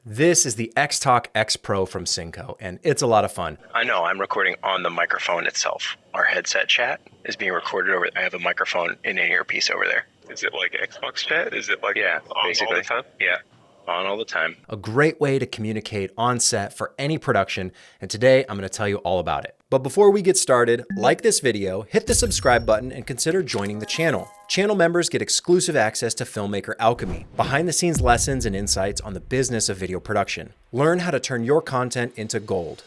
This is the Xtalk XPro from Synco, and it's a lot of fun. I know, I'm recording on the microphone itself. Our headset chat is being recorded over. I have a microphone in an earpiece over there. Is it like Xbox chat? Is it like on basically all the time? Yeah, on all the time. A great way to communicate on set for any production, and today I'm going to tell you all about it. But before we get started, like this video, hit the subscribe button, and consider joining the channel. Channel members get exclusive access to Filmmaker Alchemy, behind-the-scenes lessons and insights on the business of video production. Learn how to turn your content into gold.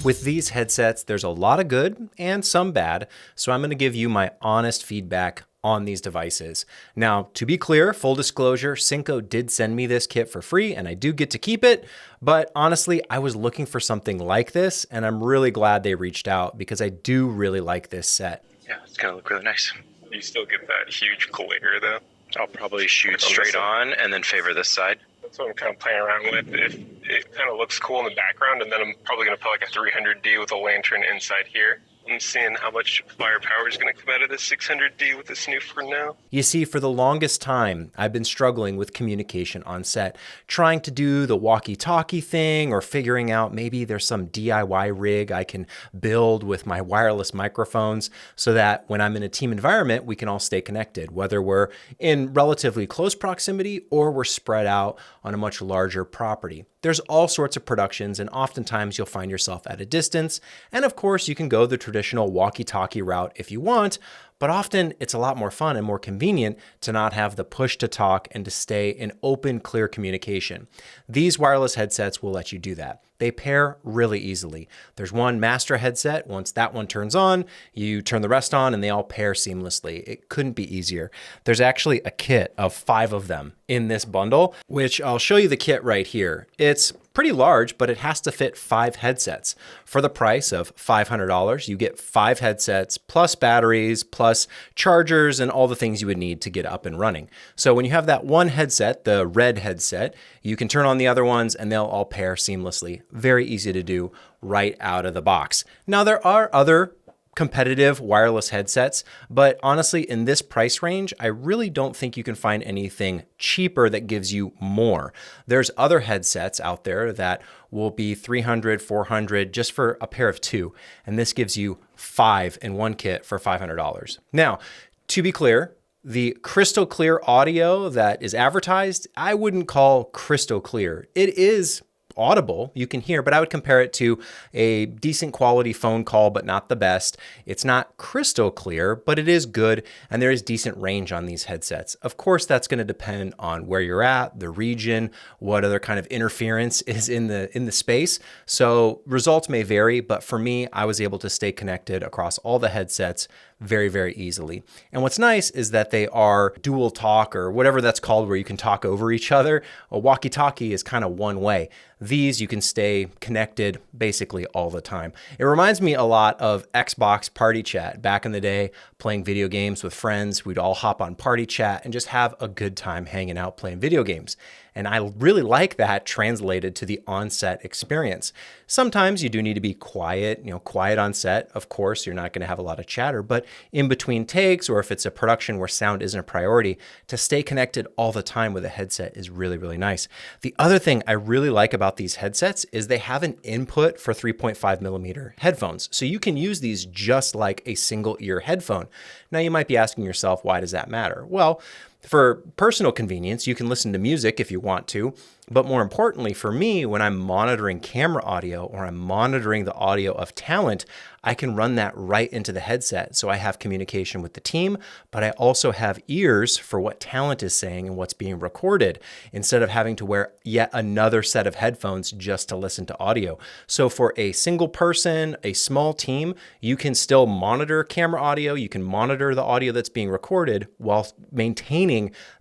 With these headsets, there's a lot of good and some bad, so I'm going to give you my honest feedback on these devices. Now, to be clear, full disclosure, Synco did send me this kit for free and I do get to keep it, but honestly, I was looking for something like this and I'm really glad they reached out because I do really like this set. Yeah, it's going to look really nice. You still get that huge glare though. I'll probably shoot straight on and then favor this side. That's what I'm kind of playing around with. If it kind of looks cool in the background, and then I'm probably going to put like a 300D with a lantern inside here. I'm seeing how much firepower is going to come out of this 600D with this new for now. You see, for the longest time, I've been struggling with communication on set, trying to do the walkie-talkie thing or figuring out maybe there's some DIY rig I can build with my wireless microphones so that when I'm in a team environment, we can all stay connected, whether we're in relatively close proximity or we're spread out on a much larger property. There's all sorts of productions, and oftentimes you'll find yourself at a distance. And of course, you can go the traditional walkie-talkie route if you want, but often it's a lot more fun and more convenient to not have the push to talk and to stay in open, clear communication. These wireless headsets will let you do that. They pair really easily. There's one master headset. Once that one turns on, you turn the rest on and they all pair seamlessly. It couldn't be easier. There's actually a kit of 5 of them in this bundle, which I'll show you the kit right here. It's pretty large, but it has to fit 5 headsets. For the price of $500, you get 5 headsets plus batteries, plus chargers, and all the things you would need to get up and running. So when you have that one headset, the red headset, you can turn on the other ones and they'll all pair seamlessly. Very easy to do right out of the box. Now there are other competitive wireless headsets, but honestly, in this price range, I really don't think you can find anything cheaper that gives you more. There's other headsets out there that will be $300, $400 just for a pair of 2, and this gives you 5 in one kit for $500. Now, to be clear, the crystal clear audio that is advertised, I wouldn't call crystal clear. It is audible, you can hear, but I would compare it to a decent quality phone call, but not the best. It's not crystal clear, but it is good, and there is decent range on these headsets. Of course, that's going to depend on where you're at, the region, what other kind of interference is in the space. So results may vary, but for me, I was able to stay connected across all the headsets very, very easily. And what's nice is that they are dual talk or whatever that's called, where you can talk over each other. A walkie-talkie is kind of one way. These you can stay connected basically all the time. It reminds me a lot of Xbox Party Chat. Back in the day, playing video games with friends, we'd all hop on Party Chat and just have a good time hanging out playing video games. And I really like that translated to the on-set experience. Sometimes you do need to be quiet, quiet on set. Of course, you're not going to have a lot of chatter, but in between takes, or if it's a production where sound isn't a priority, to stay connected all the time with a headset is really, really nice. The other thing I really like about these headsets is they have an input for 3.5 millimeter headphones. So you can use these just like a single ear headphone. Now you might be asking yourself, why does that matter? Well, for personal convenience, you can listen to music if you want to, but more importantly for me, when I'm monitoring camera audio or I'm monitoring the audio of talent, I can run that right into the headset. So I have communication with the team, but I also have ears for what talent is saying and what's being recorded instead of having to wear yet another set of headphones just to listen to audio. So for a single person, a small team, you can still monitor camera audio, you can monitor the audio that's being recorded while maintaining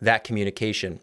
that communication.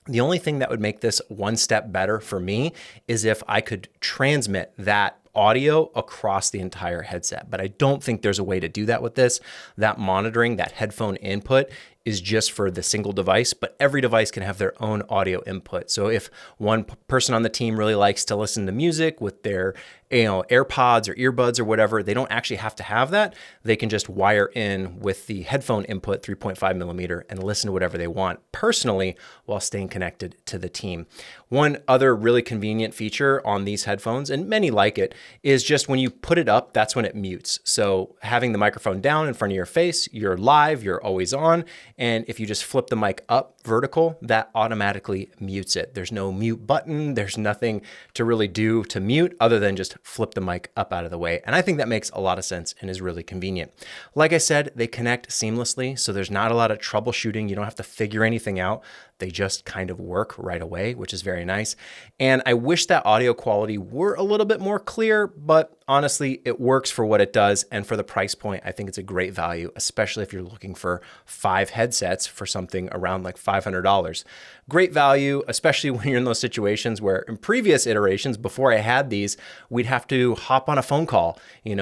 The only thing that would make this one step better for me is if I could transmit that audio across the entire headset, but I don't think there's a way to do that with this. That monitoring, that headphone input is just for the single device, but every device can have their own audio input. So if one person on the team really likes to listen to music with their AirPods or earbuds or whatever, they don't actually have to have that. They can just wire in with the headphone input 3.5 millimeter and listen to whatever they want personally while staying connected to the team. One other really convenient feature on these headphones, and many like it, is just when you put it up, that's when it mutes. So having the microphone down in front of your face, you're live, you're always on. And if you just flip the mic up vertical, that automatically mutes it. There's no mute button. There's nothing to really do to mute other than just flip the mic up out of the way. And I think that makes a lot of sense and is really convenient. Like I said, they connect seamlessly, so there's not a lot of troubleshooting. You don't have to figure anything out. They just kind of work right away, which is very nice. And I wish that audio quality were a little bit more clear, but honestly, it works for what it does. And for the price point, I think it's a great value, especially if you're looking for 5 headsets for something around like $500. Great value, especially when you're in those situations where in previous iterations, before I had these, we'd have to hop on a phone call.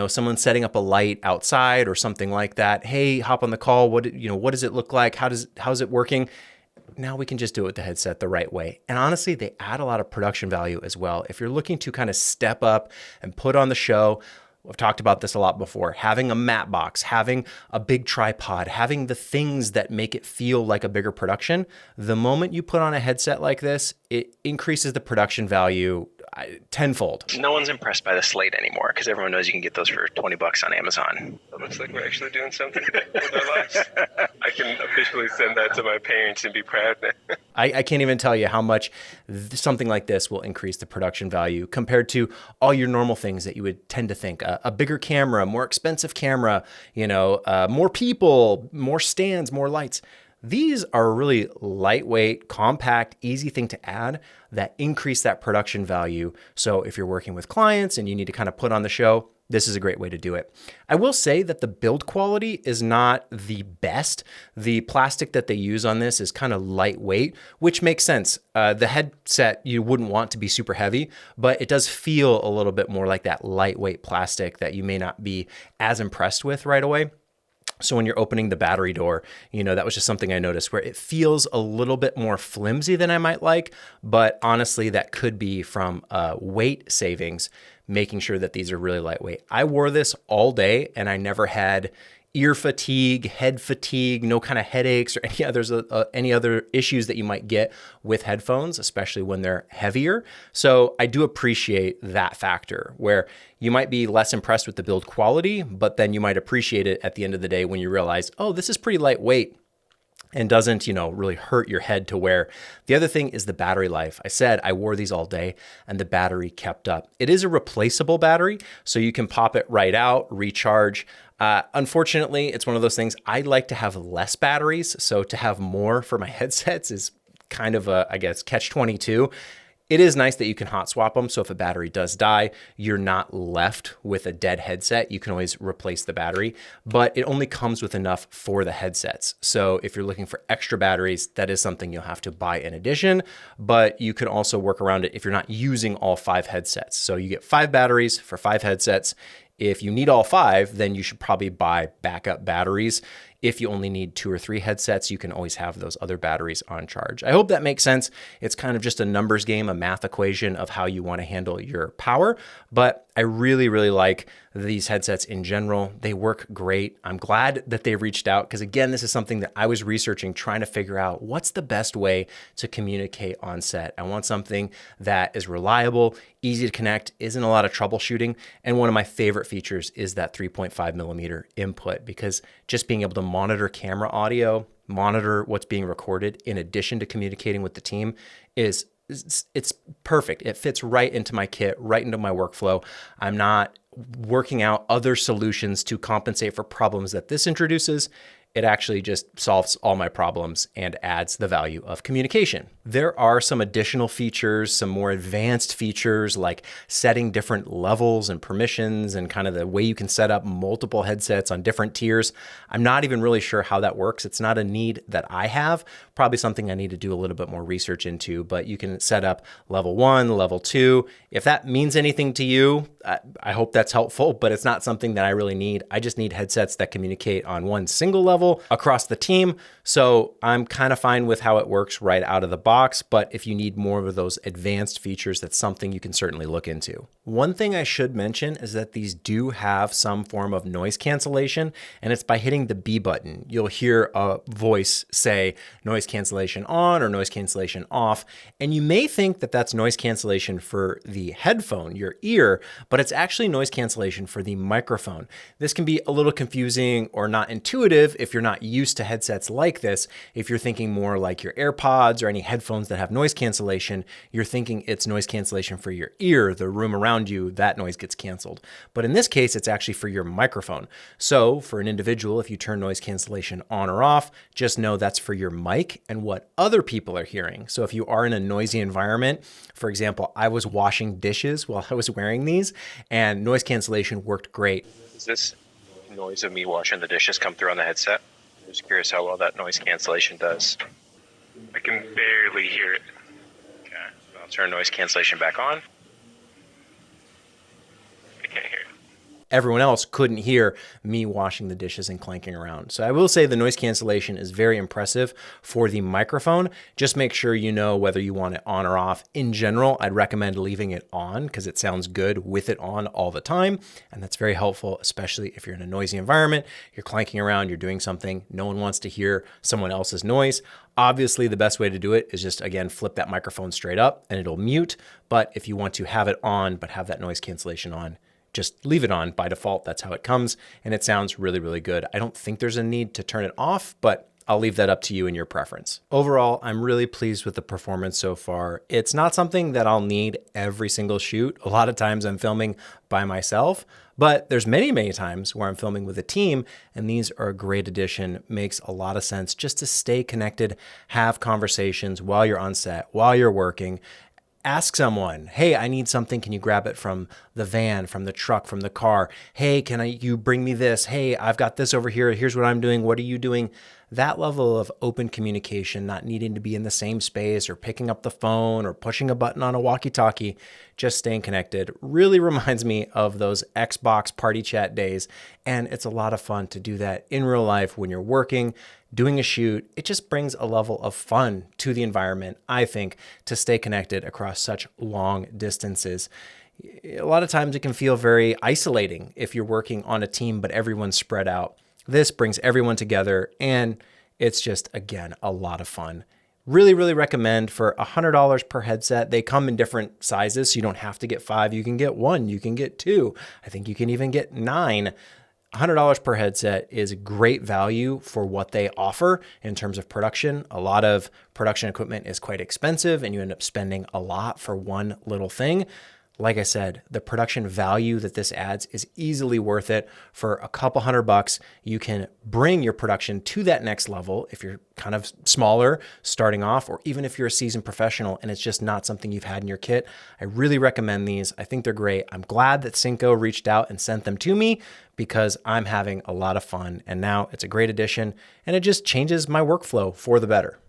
Someone setting up a light outside or something like that. Hey, hop on the call. What does it look like? How's it working? Now we can just do it with the headset the right way. And honestly, they add a lot of production value as well. If you're looking to kind of step up and put on the show, I've talked about this a lot before, having a matte box, having a big tripod, having the things that make it feel like a bigger production, the moment you put on a headset like this, it increases the production value tenfold. No one's impressed by the Slate anymore because everyone knows you can get those for $20 on Amazon. It looks like we're actually doing something with our lives. I can officially send that to my parents and be proud now. I can't even tell you how much something like this will increase the production value compared to all your normal things that you would tend to think. A bigger camera, more expensive camera, more people, more stands, more lights. These are a really lightweight, compact, easy thing to add that increase that production value. So if you're working with clients and you need to kind of put on the show, this is a great way to do it. I will say that the build quality is not the best. The plastic that they use on this is kind of lightweight, which makes sense. The headset, you wouldn't want to be super heavy, but it does feel a little bit more like that lightweight plastic that you may not be as impressed with right away. So when you're opening the battery door, that was just something I noticed where it feels a little bit more flimsy than I might like. But honestly, that could be from weight savings, making sure that these are really lightweight. I wore this all day and I never had ear fatigue, head fatigue, no kind of headaches or any other issues that you might get with headphones, especially when they're heavier. So I do appreciate that factor where you might be less impressed with the build quality, but then you might appreciate it at the end of the day when you realize, oh, this is pretty lightweight and doesn't, really hurt your head to wear. The other thing is the battery life. I said I wore these all day and the battery kept up. It is a replaceable battery, so you can pop it right out, recharge. Unfortunately, it's one of those things I like to have less batteries. So to have more for my headsets is kind of catch-22. It is nice that you can hot swap them. So if a battery does die, you're not left with a dead headset. You can always replace the battery, but it only comes with enough for the headsets. So if you're looking for extra batteries, that is something you'll have to buy in addition, but you can also work around it if you're not using all 5 headsets. So you get 5 batteries for 5 headsets. If you need all 5, then you should probably buy backup batteries. If you only need 2 or 3 headsets, you can always have those other batteries on charge. I hope that makes sense. It's kind of just a numbers game, a math equation of how you want to handle your power. But I really, really like these headsets in general. They work great. I'm glad that they reached out because, again, this is something that I was researching, trying to figure out what's the best way to communicate on set. I want something that is reliable, easy to connect, isn't a lot of troubleshooting. And one of my favorite features is that 3.5 millimeter input, because just being able to monitor camera audio, monitor what's being recorded in addition to communicating with the team it's perfect. It fits right into my kit, right into my workflow. I'm not working out other solutions to compensate for problems that this introduces. It actually just solves all my problems and adds the value of communication. There are some additional features, some more advanced features like setting different levels and permissions and kind of the way you can set up multiple headsets on different tiers. I'm not even really sure how that works. It's not a need that I have, probably something I need to do a little bit more research into, but you can set up level 1, level 2. If that means anything to you, I hope that's helpful, but it's not something that I really need. I just need headsets that communicate on one single level across the team. So I'm kind of fine with how it works right out of the box. But if you need more of those advanced features, that's something you can certainly look into. One thing I should mention is that these do have some form of noise cancellation, and it's by hitting the B button. You'll hear a voice say noise cancellation on or noise cancellation off. And you may think that that's noise cancellation for the headphone, your ear, but it's actually noise cancellation for the microphone. This can be a little confusing or not intuitive if you're not used to headsets like this. If you're thinking more like your AirPods or any headphones that have noise cancellation, you're thinking it's noise cancellation for your ear, the room around you, that noise gets canceled. But in this case, it's actually for your microphone. So for an individual, if you turn noise cancellation on or off, just know that's for your mic and what other people are hearing. So if you are in a noisy environment, for example, I was washing dishes while I was wearing these, and noise cancellation worked great. Does this noise of me washing the dishes come through on the headset? I'm just curious how well that noise cancellation does. I can barely hear it. Okay, I'll turn noise cancellation back on. I can't hear it. Everyone else couldn't hear me washing the dishes and clanking around. So I will say the noise cancellation is very impressive for the microphone. Just make sure you know whether you want it on or off. In general, I'd recommend leaving it on because it sounds good with it on all the time. And that's very helpful, especially if you're in a noisy environment, you're clanking around, you're doing something, no one wants to hear someone else's noise. Obviously, the best way to do it is just, again, flip that microphone straight up and it'll mute. But if you want to have it on, but have that noise cancellation on, just leave it on by default. That's how it comes. And it sounds really, really good. I don't think there's a need to turn it off, but I'll leave that up to you and your preference. Overall, I'm really pleased with the performance so far. It's not something that I'll need every single shoot. A lot of times I'm filming by myself, but there's many, many times where I'm filming with a team, and these are a great addition. Makes a lot of sense just to stay connected, have conversations while you're on set, while you're working. Ask someone, hey, I need something. Can you grab it from the van, from the truck, from the car? Hey, you bring me this? Hey, I've got this over here. Here's what I'm doing. What are you doing? That level of open communication, not needing to be in the same space or picking up the phone or pushing a button on a walkie-talkie, just staying connected really reminds me of those Xbox party chat days. And it's a lot of fun to do that in real life when you're working, doing a shoot. It just brings a level of fun to the environment, I think, to stay connected across such long distances. A lot of times it can feel very isolating if you're working on a team, but everyone's spread out. This brings everyone together, and it's just, again, a lot of fun. Really, really recommend for $100 per headset. They come in different sizes, so you don't have to get 5. You can get 1, you can get 2. I think you can even get 9. $100 per headset is great value for what they offer in terms of production. A lot of production equipment is quite expensive, and you end up spending a lot for one little thing. Like I said, the production value that this adds is easily worth it. For a couple $100, you can bring your production to that next level if you're kind of smaller starting off, or even if you're a seasoned professional and it's just not something you've had in your kit. I really recommend these. I think they're great. I'm glad that Synco reached out and sent them to me because I'm having a lot of fun, and now it's a great addition and it just changes my workflow for the better.